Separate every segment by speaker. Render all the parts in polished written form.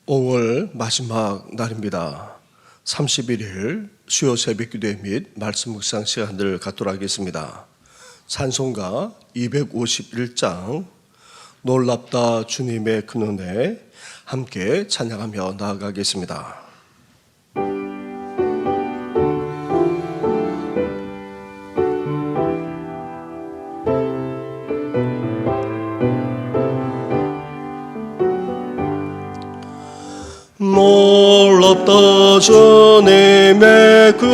Speaker 1: 5월 마지막 날입니다. 31일 수요 새벽기도 및 말씀 묵상 시간을 갖도록 하겠습니다. 찬송가 251장 놀랍다 주님의 큰 은혜 함께 찬양하며 나아가겠습니다. 놀랍다 주님의 큰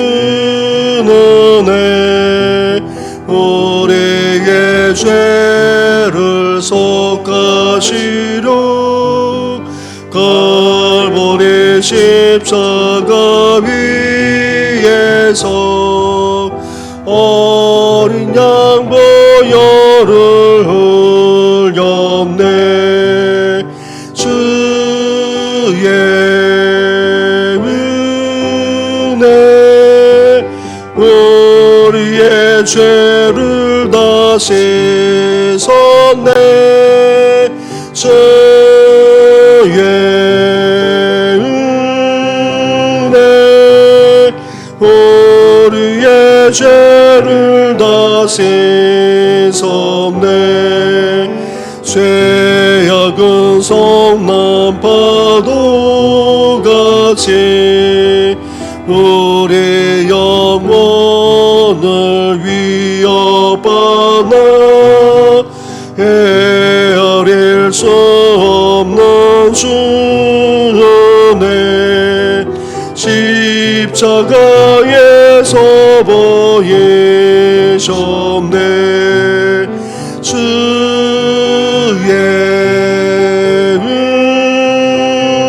Speaker 1: 은혜 우리의 죄를 속하시려 갈보리 십자가 위에서 어린 양 보혈을 흘렸네. 주의 은혜 우리의 죄를 다 씻었네. 주의 은혜 우리의 죄를 다 씻었네. 죄악은 성난 파도같이 우리 영혼을 위협하나 헤아릴 수 없는 주 은혜 십자가에서 보이셨네. 주의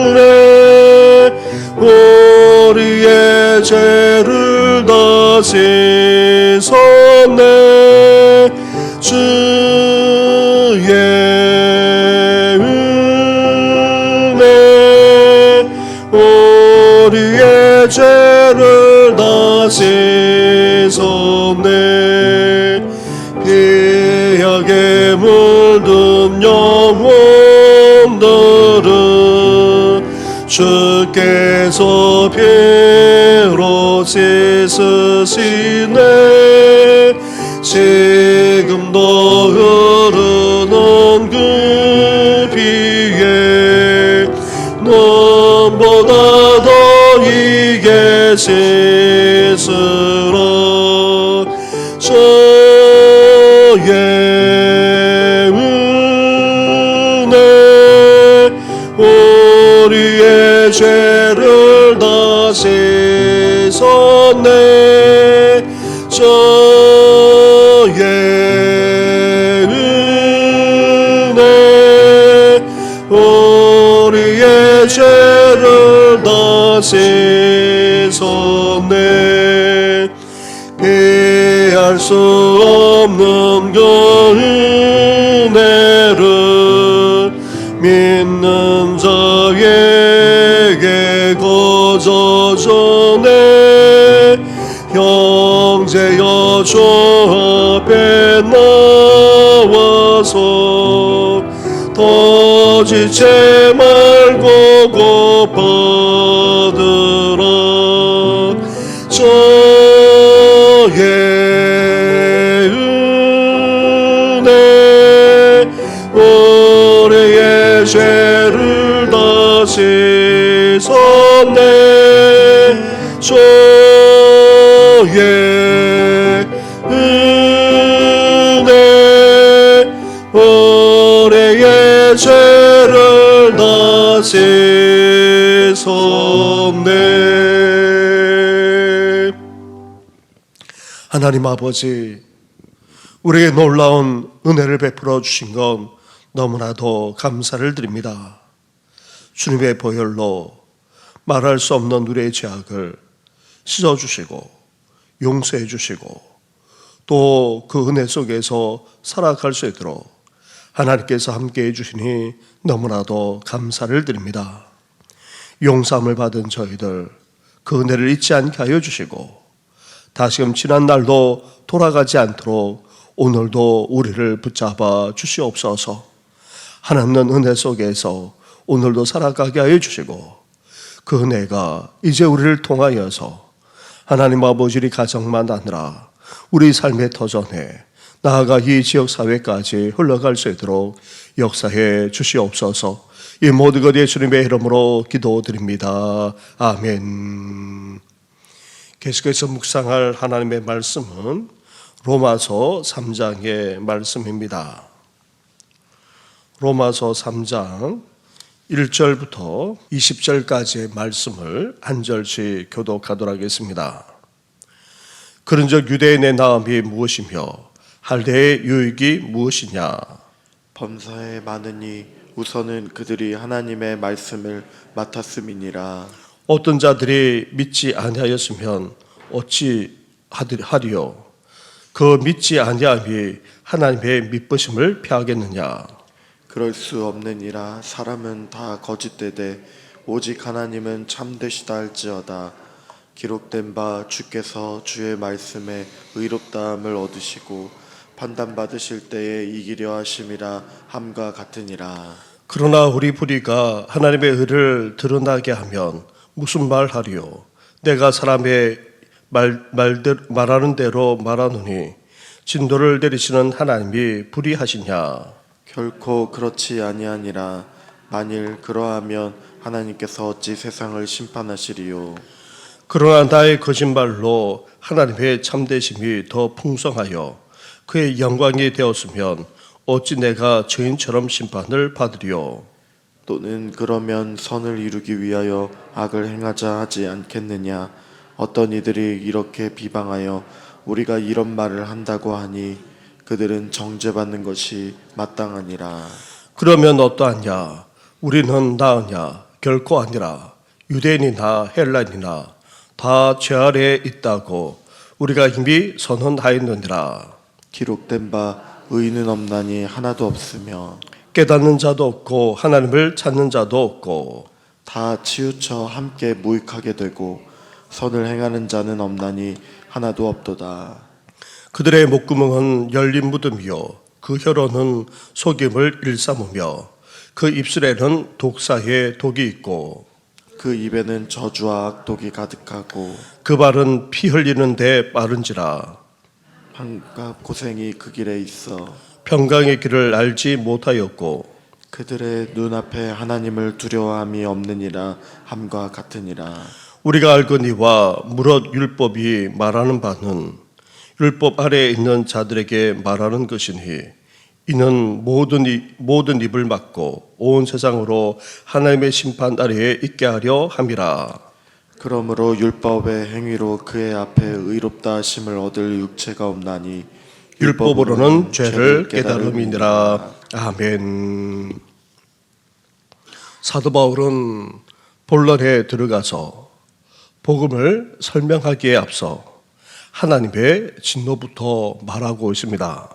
Speaker 1: 은혜 우리의 죄를 다 씻었네. 주의 은혜 우리의 죄를 다 씻었네. 피하게 물든 영혼들은 주께서 피로 씻으시네. 지금도 흐르는 그 피에 눈보다 더 이게 씻으라. 주의 은혜 우리의 죄를 다 씻었네. 주의 은혜 우리의 죄를 다 씻었네. 피할 수 없는 그 은혜를 믿는 자에게 거저 전해. 형제여 주 앞에 나와서 더 지체 말고 곧 받으라. 주의 은혜 우리의 죄를 다 씻었네. 주의 은혜 우리의 죄를 다 씻었네. 하나님 아버지, 우리에게 놀라운 은혜를 베풀어 주신 건 너무나도 감사를 드립니다. 주님의 보혈로 말할 수 없는 우리의 죄악을 씻어주시고 용서해 주시고 또 그 은혜 속에서 살아갈 수 있도록 하나님께서 함께해 주시니 너무나도 감사를 드립니다. 용서함을 받은 저희들 그 은혜를 잊지 않게 하여 주시고 다시금 지난 날도 돌아가지 않도록 오늘도 우리를 붙잡아 주시옵소서. 하나님은 은혜 속에서 오늘도 살아가게 하여 주시고 그 은혜가 이제 우리를 통하여서 하나님 아버지의 가정만 아니라 우리 삶의 터전에 나아가 이 지역사회까지 흘러갈 수 있도록 역사해 주시옵소서. 이 모든 것 예수님의 이름으로 기도드립니다. 아멘. 계속해서 묵상할 하나님의 말씀은 로마서 3장의 말씀입니다. 로마서 3장 1절부터 20절까지의 말씀을 한 절씩 교독하도록 하겠습니다. 그런즉 유대인의 나음이 무엇이며 할대의 유익이 무엇이냐?
Speaker 2: 범사에 많으니 우선은 그들이 하나님의 말씀을 맡았음이니라.
Speaker 1: 어떤 자들이 믿지 아니하였으면 어찌 하리요? 그 믿지 아니함이 하나님의 믿으심을 피하겠느냐?
Speaker 2: 그럴 수 없느니라. 사람은 다 거짓되되 오직 하나님은 참되시다 할지어다. 기록된 바 주께서 주의 말씀에 의롭다함을 얻으시고 판단받으실 때에 이기려 하심이라 함과 같으니라.
Speaker 1: 그러나 우리 불의가 하나님의 의를 드러나게 하면 무슨 말하리요? 내가 사람의 말하는 대로 말하노니 진도를 내리시는 하나님이 불의하시냐?
Speaker 2: 결코 그렇지 아니하니라. 만일 그러하면 하나님께서 어찌 세상을 심판하시리요?
Speaker 1: 그러나 나의 거짓말로 하나님의 참되심이 더 풍성하여 그의 영광이 되었으면 어찌 내가 죄인처럼 심판을 받으리요?
Speaker 2: 또는 그러면 선을 이루기 위하여 악을 행하자 하지 않겠느냐? 어떤 이들이 이렇게 비방하여 우리가 이런 말을 한다고 하니 그들은 정죄받는 것이 마땅하니라.
Speaker 1: 그러면 어떠하냐? 우리는 나으냐? 결코 아니라. 유대인이나 헬라인이나 다 죄 아래에 있다고 우리가 이미 선언하였느니라.
Speaker 2: 기록된 바 의인은 없나니 하나도 없으며
Speaker 1: 깨닫는 자도 없고 하나님을 찾는 자도 없고
Speaker 2: 다 치우쳐 함께 무익하게 되고 선을 행하는 자는 없나니 하나도 없도다.
Speaker 1: 그들의 목구멍은 열린 무덤이요 그 혀로는 속임을 일삼으며 그 입술에는 독사의 독이 있고
Speaker 2: 그 입에는 저주와 악독이 가득하고
Speaker 1: 그 발은 피 흘리는 데 빠른지라.
Speaker 2: 한갑 고생이 그 길에 있어
Speaker 1: 평강의 길을 알지 못하였고
Speaker 2: 그들의 눈앞에 하나님을 두려워함이 없느니라 함과 같으니라.
Speaker 1: 우리가 알거니와 무릇 율법이 말하는 바는 율법 아래에 있는 자들에게 말하는 것이니 이는 모든 입을 막고 온 세상으로 하나님의 심판 아래에 있게 하려 함이라.
Speaker 2: 그러므로 율법의 행위로 그의 앞에 의롭다 하심을 얻을 육체가 없나니
Speaker 1: 율법으로는 죄를 깨달음이니라. 아멘. 사도 바울은 본론에 들어가서 복음을 설명하기에 앞서 하나님의 진노부터 말하고 있습니다.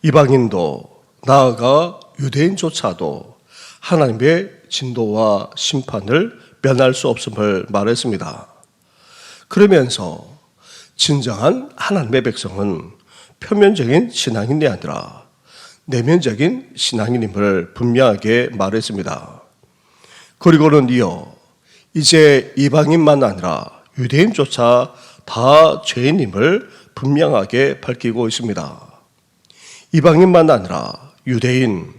Speaker 1: 이방인도 나아가 유대인조차도 하나님의 진노와 심판을 면할 수 없음을 말했습니다. 그러면서 진정한 하나님의 백성은 표면적인 신앙인이 아니라 내면적인 신앙인임을 분명하게 말했습니다. 그리고는 이어 이제 이방인만 아니라 유대인조차 다 죄인임을 분명하게 밝히고 있습니다. 이방인만 아니라 유대인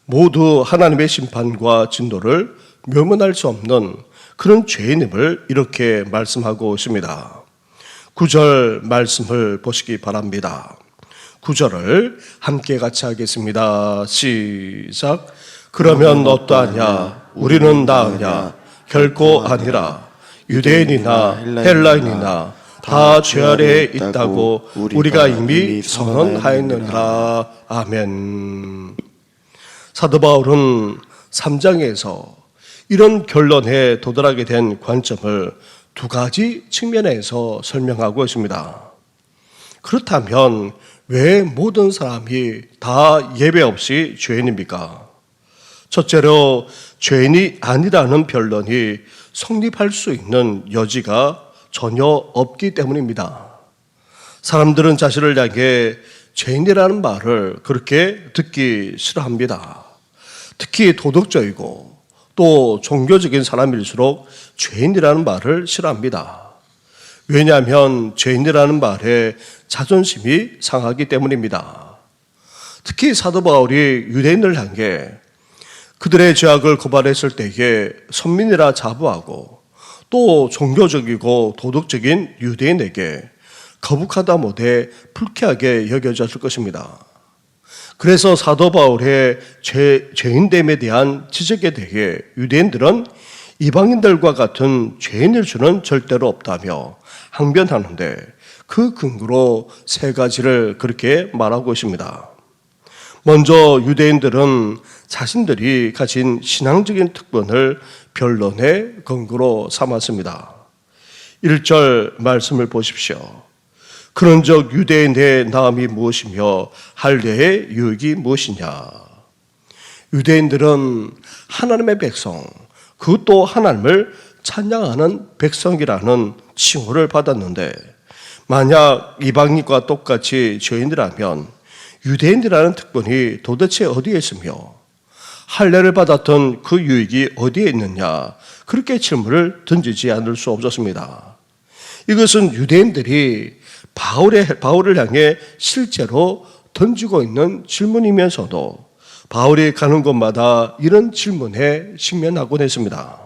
Speaker 1: 모두 하나님의 심판과 진노를 면면할 수 없는 그런 죄인임을 이렇게 말씀하고 있습니다. 9절 말씀을 보시기 바랍니다. 9절을 함께 같이 하겠습니다. 시작. 그러면 어떠하냐? 우리는 나으냐? 결코 아니라. 유대인이나 헬라인이나 다 죄 아래에 있다고 우리가 이미 선언하였느니라. 아멘. 사도 바울은 3장에서 이런 결론에 도달하게 된 관점을 두 가지 측면에서 설명하고 있습니다. 그렇다면 왜 모든 사람이 다 예외 없이 죄인입니까? 첫째로 죄인이 아니라는 변론이 성립할 수 있는 여지가 전혀 없기 때문입니다. 사람들은 자신을 향해 죄인이라는 말을 그렇게 듣기 싫어합니다. 특히 도덕적이고 또 종교적인 사람일수록 죄인이라는 말을 싫어합니다. 왜냐하면 죄인이라는 말에 자존심이 상하기 때문입니다. 특히 사도 바울이 유대인을 향해 그들의 죄악을 고발했을 때에 선민이라 자부하고 또 종교적이고 도덕적인 유대인에게 거북하다 못해 불쾌하게 여겨졌을 것입니다. 그래서 사도 바울의 죄인됨에 대한 지적에 대해 유대인들은 이방인들과 같은 죄인일 수는 절대로 없다며 항변하는데 그 근거로 세 가지를 그렇게 말하고 있습니다. 먼저 유대인들은 자신들이 가진 신앙적인 특권을 변론의 근거로 삼았습니다. 1절 말씀을 보십시오. 그런즉 유대인의 나음이 무엇이며 할례의 유익이 무엇이냐. 유대인들은 하나님의 백성, 그것도 하나님을 찬양하는 백성이라는 칭호를 받았는데 만약 이방인과 똑같이 죄인이라면 유대인이라는 특권이 도대체 어디에 있으며 할례를 받았던 그 유익이 어디에 있느냐, 그렇게 질문을 던지지 않을 수 없었습니다. 이것은 유대인들이 바울을 향해 실제로 던지고 있는 질문이면서도 바울이 가는 곳마다 이런 질문에 직면하곤 했습니다.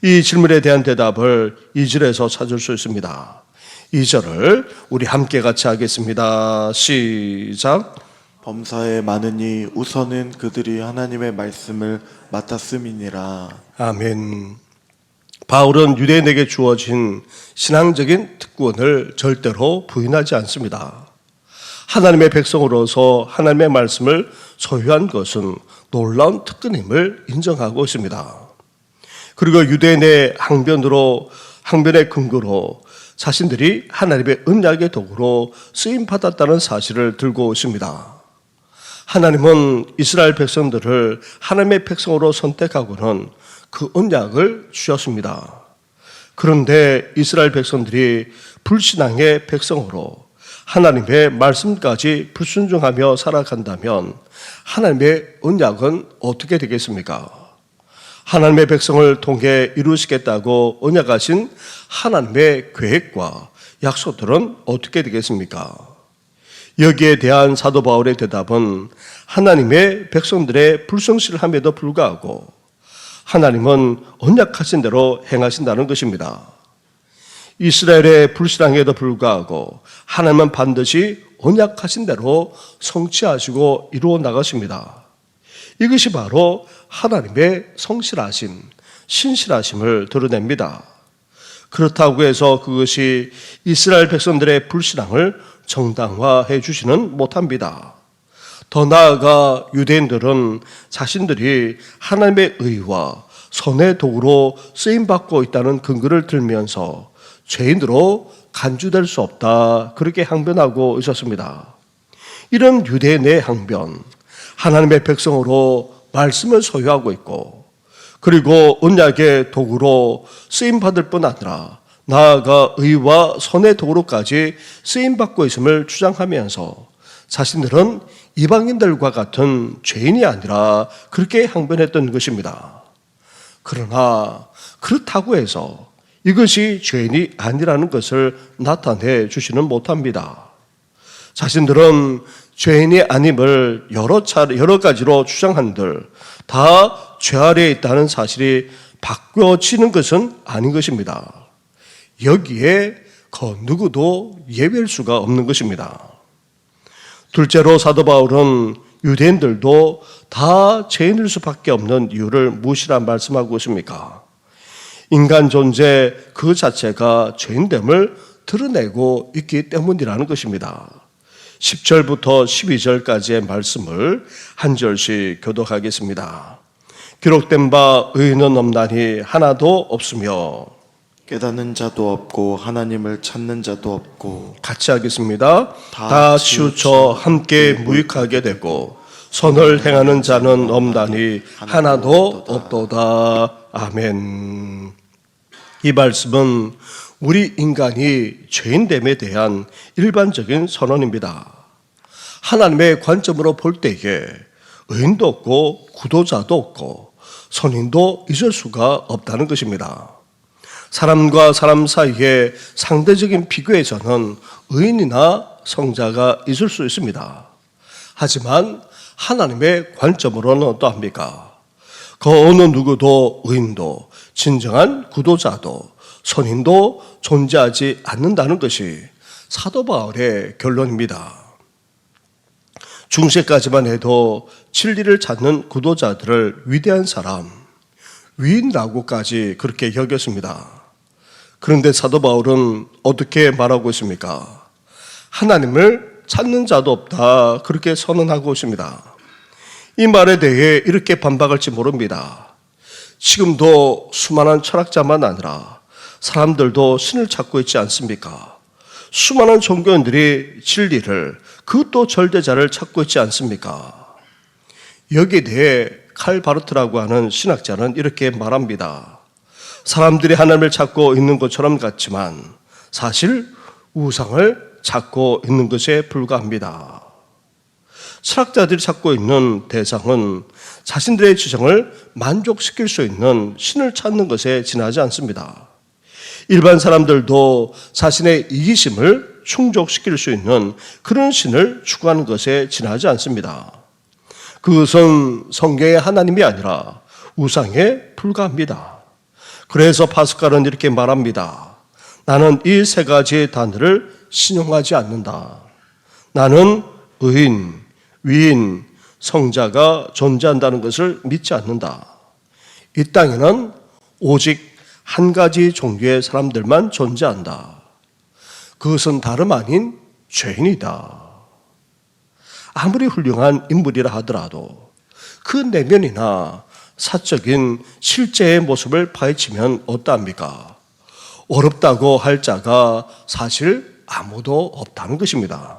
Speaker 1: 이 질문에 대한 대답을 2절에서 찾을 수 있습니다. 2절을 우리 함께 같이 하겠습니다. 시작.
Speaker 2: 범사에 많으니 우선은 그들이 하나님의 말씀을 맡았음이니라.
Speaker 1: 아멘. 바울은 유대인에게 주어진 신앙적인 특권을 절대로 부인하지 않습니다. 하나님의 백성으로서 하나님의 말씀을 소유한 것은 놀라운 특권임을 인정하고 있습니다. 그리고 유대인의 항변의 근거로 자신들이 하나님의 언약의 도구로 쓰임받았다는 사실을 들고 있습니다. 하나님은 이스라엘 백성들을 하나님의 백성으로 선택하고는 그 언약을 주셨습니다. 그런데 이스라엘 백성들이 불신앙의 백성으로 하나님의 말씀까지 불순종하며 살아간다면 하나님의 언약은 어떻게 되겠습니까? 하나님의 백성을 통해 이루시겠다고 언약하신 하나님의 계획과 약속들은 어떻게 되겠습니까? 여기에 대한 사도 바울의 대답은 하나님의 백성들의 불성실함에도 불구하고 하나님은 언약하신 대로 행하신다는 것입니다. 이스라엘의 불신앙에도 불구하고 하나님은 반드시 언약하신 대로 성취하시고 이루어 나가십니다. 이것이 바로 하나님의 성실하심, 신실하심을 드러냅니다. 그렇다고 해서 그것이 이스라엘 백성들의 불신앙을 정당화해 주지는 못합니다. 더 나아가 유대인들은 자신들이 하나님의 의와 선의 도구로 쓰임받고 있다는 근거를 들면서 죄인으로 간주될 수 없다, 그렇게 항변하고 있었습니다. 이런 유대인의 항변, 하나님의 백성으로 말씀을 소유하고 있고 그리고 언약의 도구로 쓰임받을 뿐 아니라 나아가 의와 선의 도구로까지 쓰임받고 있음을 주장하면서 자신들은 이방인들과 같은 죄인이 아니라 그렇게 항변했던 것입니다. 그러나 그렇다고 해서 이것이 죄인이 아니라는 것을 나타내 주지는 못합니다. 자신들은 죄인이 아님을 여러 가지로 주장한들 다 죄 아래에 있다는 사실이 바뀌어지는 것은 아닌 것입니다. 여기에 그 누구도 예외일 수가 없는 것입니다. 둘째로 사도 바울은 유대인들도 다 죄인일 수밖에 없는 이유를 무엇이라 말씀하고 있습니까? 인간 존재 그 자체가 죄인됨을 드러내고 있기 때문이라는 것입니다. 10절부터 12절까지의 말씀을 한 절씩 교독하겠습니다. 기록된 바 의인은 없나니 하나도 없으며
Speaker 2: 깨닫는 자도 없고 하나님을 찾는 자도 없고
Speaker 1: 같이 하겠습니다. 다 치우쳐 함께 무익하게 되고 선을 행하는 자는 없나니 하나도 없도다. 아멘. 이 말씀은 우리 인간이 죄인됨에 대한 일반적인 선언입니다. 하나님의 관점으로 볼 때에 의인도 없고 구도자도 없고 선인도 있을 수가 없다는 것입니다. 사람과 사람 사이의 상대적인 비교에서는 의인이나 성자가 있을 수 있습니다. 하지만 하나님의 관점으로는 어떠합니까? 그 어느 누구도 의인도 진정한 구도자도 선인도 존재하지 않는다는 것이 사도 바울의 결론입니다. 중세까지만 해도 진리를 찾는 구도자들을 위대한 사람, 위인이라고까지 그렇게 여겼습니다. 그런데 사도 바울은 어떻게 말하고 있습니까? 하나님을 찾는 자도 없다, 그렇게 선언하고 있습니다. 이 말에 대해 이렇게 반박할지 모릅니다. 지금도 수많은 철학자만 아니라 사람들도 신을 찾고 있지 않습니까? 수많은 종교인들이 진리를, 그것도 절대자를 찾고 있지 않습니까? 여기에 대해 칼 바르트라고 하는 신학자는 이렇게 말합니다. 사람들이 하나님을 찾고 있는 것처럼 같지만 사실 우상을 찾고 있는 것에 불과합니다. 철학자들이 찾고 있는 대상은 자신들의 지성을 만족시킬 수 있는 신을 찾는 것에 지나지 않습니다. 일반 사람들도 자신의 이기심을 충족시킬 수 있는 그런 신을 추구하는 것에 지나지 않습니다. 그것은 성경의 하나님이 아니라 우상에 불과합니다. 그래서 파스칼은 이렇게 말합니다. 나는 이 세 가지의 단어를 신용하지 않는다. 나는 의인, 위인, 성자가 존재한다는 것을 믿지 않는다. 이 땅에는 오직 한 가지 종류의 사람들만 존재한다. 그것은 다름 아닌 죄인이다. 아무리 훌륭한 인물이라 하더라도 그 내면이나 사적인 실제의 모습을 파헤치면 어떠합니까? 어렵다고 할 자가 사실 아무도 없다는 것입니다.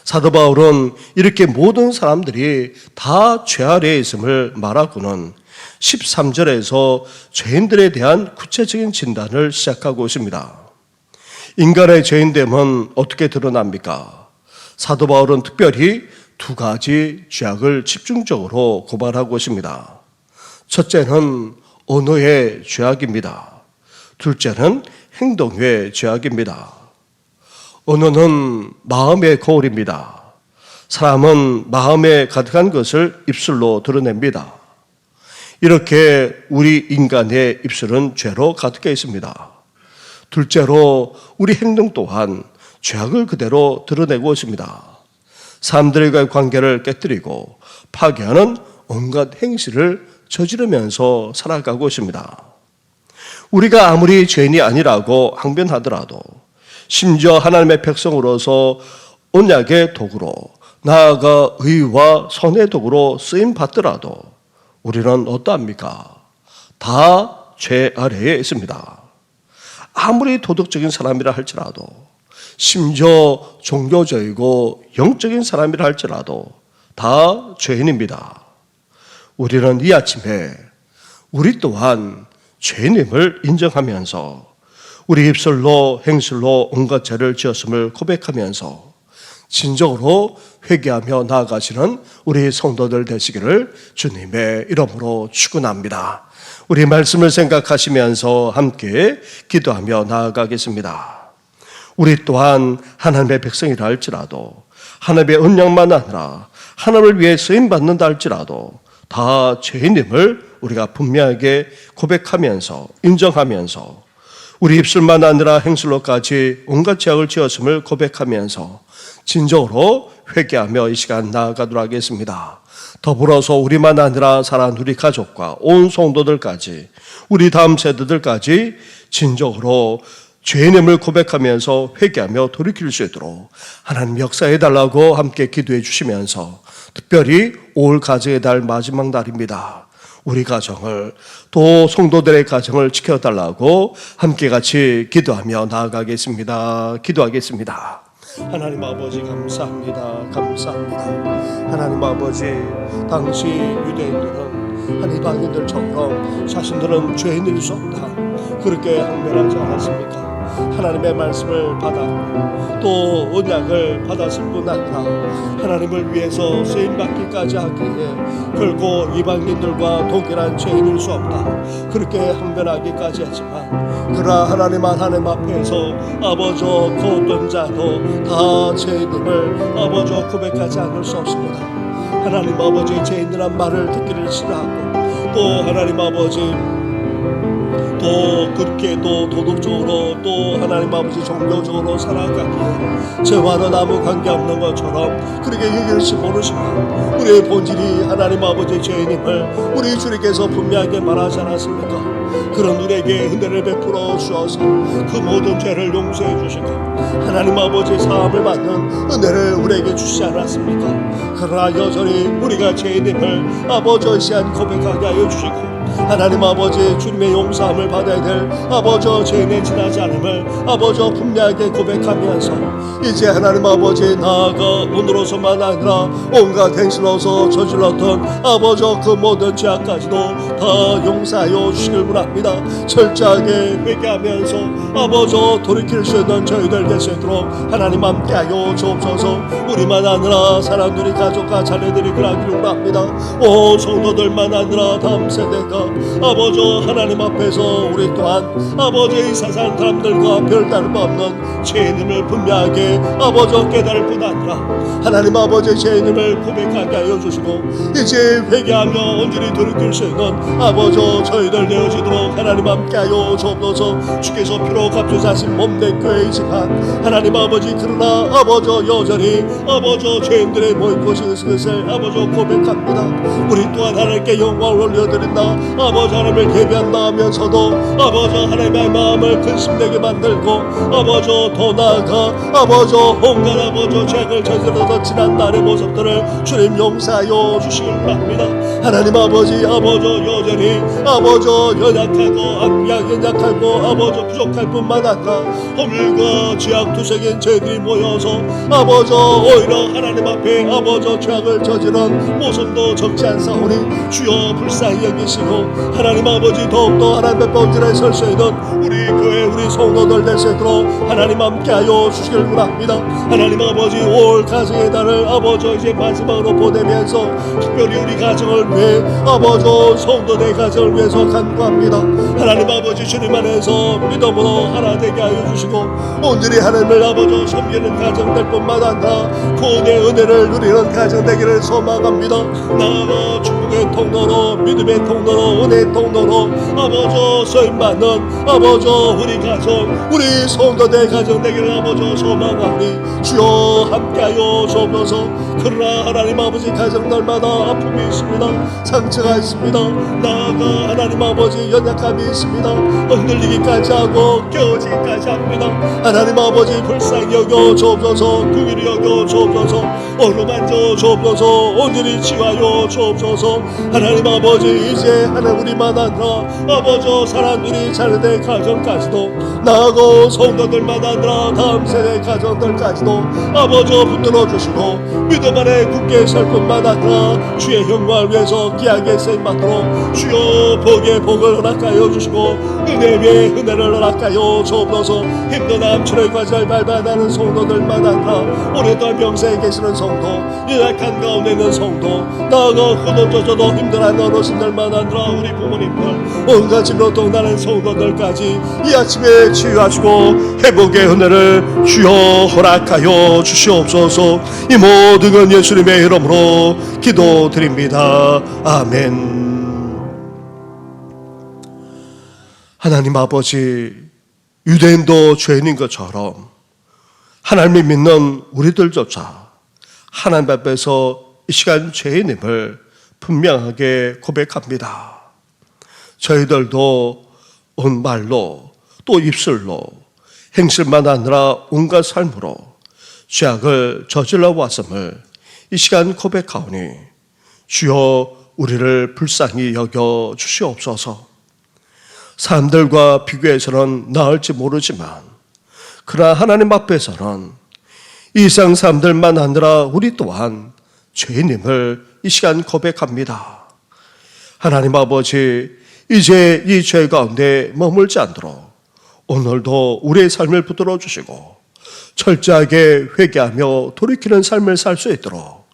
Speaker 1: 사도 바울은 이렇게 모든 사람들이 다 죄 아래에 있음을 말하고는 13절에서 죄인들에 대한 구체적인 진단을 시작하고 있습니다. 인간의 죄인됨은 어떻게 드러납니까? 사도 바울은 특별히 두 가지 죄악을 집중적으로 고발하고 있습니다. 첫째는 언어의 죄악입니다. 둘째는 행동의 죄악입니다. 언어는 마음의 거울입니다. 사람은 마음에 가득한 것을 입술로 드러냅니다. 이렇게 우리 인간의 입술은 죄로 가득해 있습니다. 둘째로 우리 행동 또한 죄악을 그대로 드러내고 있습니다. 사람들과의 관계를 깨뜨리고 파괴하는 온갖 행실을 저지르면서 살아가고 있습니다. 우리가 아무리 죄인이 아니라고 항변하더라도 심지어 하나님의 백성으로서 언약의 도구로 나아가 의와 선의 도구로 쓰임 받더라도 우리는 어떠합니까? 다 죄 아래에 있습니다. 아무리 도덕적인 사람이라 할지라도 심지어 종교적이고 영적인 사람이라 할지라도 다 죄인입니다. 우리는 이 아침에 우리 또한 죄인임을 인정하면서 우리 입술로 행실로 온갖 죄를 지었음을 고백하면서 진정으로 회개하며 나아가시는 우리 성도들 되시기를 주님의 이름으로 축원합니다. 우리 말씀을 생각하시면서 함께 기도하며 나아가겠습니다. 우리 또한 하나님의 백성이라 할지라도 하나님의 언약만 아니라 하나님을 위해 쓰임받는다 할지라도 다 죄인임을 우리가 분명하게 고백하면서 인정하면서 우리 입술만 아니라 행실로까지 온갖 죄악을 지었음을 고백하면서 진정으로 회개하며 이 시간 나아가도록 하겠습니다. 더불어서 우리만 아니라 사랑하는 우리 가족과 온 성도들까지 우리 다음 세대들까지 진정으로 죄인임을 고백하면서 회개하며 돌이킬 수 있도록 하나님 역사해달라고 함께 기도해 주시면서 특별히 올 가정의 달 마지막 날입니다. 우리 가정을 또 성도들의 가정을 지켜달라고 함께 같이 기도하며 나아가겠습니다. 기도하겠습니다. 하나님 아버지 감사합니다. 감사합니다. 하나님 아버지, 당시 유대인들은 한 이방인들처럼 자신들은 죄인일 수 없다 그렇게 항변하지 않았습니까? 하나님의 말씀을 받았고 또 언약을 받았을 뿐 아니라 하나님을 위해서 쓰임받기까지 하기에 결코 이방인들과 동일한 죄인일 수 없다, 그렇게 항변하기까지 했지만, 그러나 하나님 앞에서 아버지 그 어떤 자도 다 죄인임을 아버지 고백하지 않을 수 없습니다. 하나님 아버지 죄인이란 말을 듣기를 싫어하고 또 하나님 아버지 또 그렇게 또 도덕적으로 또 하나님 아버지 종교적으로 살아가기에 죄와는 아무 관계없는 것처럼 그렇게 여길지 모르지만, 우리의 본질이 하나님 아버지 죄인임을 우리 주님께서 분명하게 말하지 않았습니까? 그런 우리에게 은혜를 베풀어 주어서 그 모든 죄를 용서해 주시고 하나님 아버지 사함을 받는 은혜를 우리에게 주시지 않았습니까? 그러나 여전히 우리가 죄인임을 아버지 시한 고백하게 하여 주시고, 하나님 아버지 주님의 용서함을 받아야 될 아버지 죄인의 지나지 않음을 아버지 분명하게 고백하면서, 이제 하나님 아버지 나아가 오늘로서만 아니라 온갖 행실로서 저질렀던 아버지 그 모든 죄악까지도 다 용서하여 주시길 원합니다. 철저하게 회개하면서 아버지 돌이킬 수 있는 저희들 되시도록 하나님 함께하여 주옵소서. 우리만 아니라 사람들이 가족과 자녀들이 그러기를 원합니다. 오 성도들만 아니라 다음 세대가 아버지 하나님 앞에서 우리 또한 아버지 이 세상 사람들과 별 다름 없는 죄인임을 분명하게 아버지 깨달을 뿐 아니라 하나님 아버지 죄인임을 고백하게 하여 주시고, 이제 회개하며 온전히 돌이킬 수 있는 아버지 저희들 되어지도록 하나님 함께하여 주옵소서. 주께서 피로 값주사신 몸된 교회이지만 하나님 아버지 그러나 아버지 여전히 아버지 죄인들의 모인 곳이 있을 아버지 고백합니다. 우리 또한 하나님께 영광을 올려드린다. 아버지 하나님을 예배한다 하면서도 아버지 하나님의 마음을 근심되게 만들고 아버지 더 나아가 아버지 온갖 아버지 죄악을 저질러서 지난 날의 모습들을 주님 용서하여 주시길 바랍니다. 하나님 아버지 여전히 아버지 연약하고 아버지 부족할 뿐만 아니라 허물과 죄악 두색인 죄들이 모여서 아버지 오히려 하나님 앞에 아버지 죄악을 저지른 모습도 적지 않사오니 주여 불쌍히 여기시고 하나님 아버지 더욱더 하나님의 본질에 설 수 있는 우리 교회 우리 성도들 될 수 있도록 하나님 함께하여 주시길 원합니다. 하나님 아버지 올 가정의 달을 아버지 이제 마지막으로 보내면서 특별히 우리 가정을 위해 아버지 성도들 가정을 위해서 간구합니다. 하나님 아버지 주님 안에서 믿음으로 하나 되게 하여 주시고 온전히 하나님을 아버지 섬기는 가정 될 뿐만 아니라 구원의 은혜를 누리는 가정 되기를 소망합니다. 나아가 축복의 통로로 믿음의 통로로 은혜의 통로로 아버지 쓰임받는 아버지 우리 가정 우리 성도들 가정 되기를 아버지 소망하니 주여 함께하여 주옵소서. 그러나 하나님 아버지 가정들마다 아픔이 있습니다. 상처가 있습니다. 나아가 하나님 아버지 연약함이 있습니다. 흔들리기까지 하고 깨어지기까지 합니다. 하나님 아버지 불쌍히 여겨 주옵소서. 긍휼히 여겨 주옵소서. 어루만져 주옵소서. 온전히 치유하여 주옵소서. 하나님 아버지 이제 하나님 우리만 아니라 아버지 사람들이 자녀들 가정까지도 나아가 성도들만 아니라 다음 세대 가정들까지도 아버지 붙들어 주시고 믿음 안에 굳게 설 뿐만 아니라 주의 영광을 위해서 귀하게 쓰임받도록 주여 복의 복을 허락하여 주시고 은혜 위에 은혜를 허락하여 주옵소서. 힘든 암초의 과정을 밟아나는 성도들만 아니라 오랫동안 명세에 계시는 성도 연약한 가운데 있는 성도 나아가 흐느껴져도 힘들어하는 어르신들만 아니라 우리 부모님들 온갖 진로 동나는 성도들까지 이 아침에 치유하시고 회복의 은혜를 주여 허락하여 주시옵소서. 이 모든 건 예수님의 이름으로 기도드립니다. 아멘. 하나님 아버지, 유대인도 죄인인 것처럼 하나님을 믿는 우리들조차 하나님 앞에서 이 시간 죄인임을 분명하게 고백합니다. 저희들도 온 말로 또 입술로 행실만 아니라 온갖 삶으로 죄악을 저질러 왔음을 이 시간 고백하오니 주여 우리를 불쌍히 여겨 주시옵소서. 사람들과 비교해서는 나을지 모르지만 그러나 하나님 앞에서는 이 세상 사람들만 아니라 우리 또한 죄인임을 이 시간 고백합니다. 하나님 아버지, 이제 이 죄 가운데 머물지 않도록 오늘도 우리의 삶을 붙들어 주시고 철저하게 회개하며 돌이키는 삶을 살 수 있도록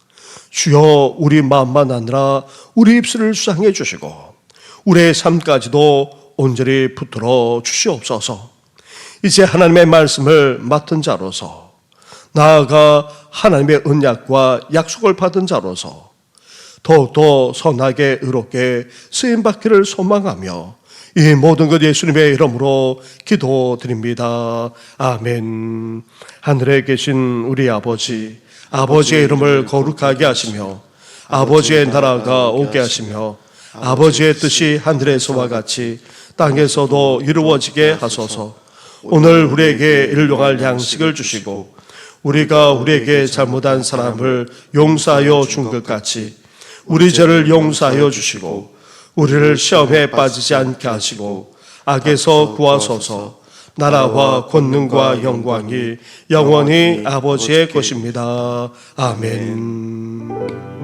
Speaker 1: 주여 우리 마음만 아니라 우리 입술을 수상해 주시고 우리의 삶까지도 온전히 붙들어 주시옵소서. 이제 하나님의 말씀을 맡은 자로서 나아가 하나님의 언약과 약속을 받은 자로서 더욱더 선하게 의롭게 쓰임받기를 소망하며 이 모든 것 예수님의 이름으로 기도드립니다. 아멘. 하늘에 계신 우리 아버지, 아버지의 이름을 거룩하게 하시며 아버지의 나라가 오게 하시며 아버지의 뜻이 하늘에서와 같이 땅에서도 이루어지게 하소서. 오늘 우리에게 일용할 양식을 주시고 우리가 우리에게 잘못한 사람을 용서하여 준 것 같이 우리 죄를 용서하여 주시고 우리를 시험에 빠지지 않게 하시고 악에서 구하소서. 나라와 권능과 영광이 영원히 아버지의 것입니다. 아멘.